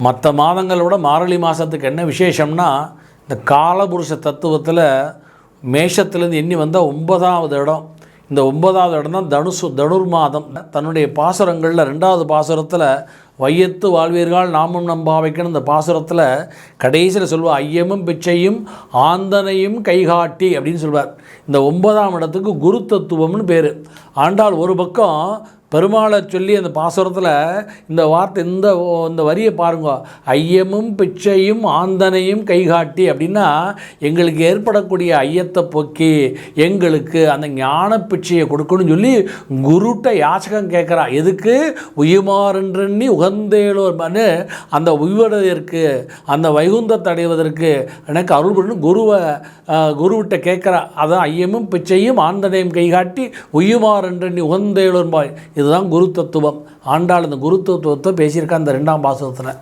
மற்ற மாதங்களோட மார்கழி மாதத்துக்கு என்ன விசேஷம்னா, இந்த காலபுருஷ தத்துவத்தில் மேஷத்துலேருந்து எண்ணி வந்தால் 9வது இடம். இந்த 9வது இடம் தான் தனுர் மாதம். தன்னுடைய பாசுரங்களில் 2வது பாசுரத்தில் வையத்து வாழ்வீர்கள் நாமும் நம்பாவைக்குன்னு இந்த பாசுரத்தில் கடைசியில் சொல்வார், ஐயமும் பிச்சையும் ஆந்தனையும் கைகாட்டி அப்படின்னு சொல்வார். இந்த 9ஆம் இடத்துக்கு குரு தத்துவம்னு பேர். ஆண்டாள் ஒரு பக்கம் பெருமாளை சொல்லி அந்த பாசுரத்தில் இந்த வார்த்தை இந்த வரியை பாருங்க, ஐயமும் பிச்சையும் ஆந்தனையும் கைகாட்டி அப்படின்னா எங்களுக்கு ஏற்படக்கூடிய ஐயத்தை போக்கி எங்களுக்கு அந்த ஞான பிச்சையை கொடுக்கணும்னு சொல்லி குருட்ட யாசகம் கேட்குறா. எதுக்கு? உயுமாறென்றி உகந்தேலோர் அந்த உய்வடைவதற்கு, அந்த வைகுந்தத்தை அடைவதற்கு எனக்கு அருள் பண்ணு குருவிட்ட கேட்குறா. அதான் ஐயமும் பிச்சையும் ஆந்தனையும் கைகாட்டி உயுமாறென்றி உகந்தேலோர். இதுதான் குரு தத்துவம். ஆண்டாள் இந்த குரு தத்துவத்தை பேசியிருக்கா இந்த 2ஆம் பாசுரத்தில்.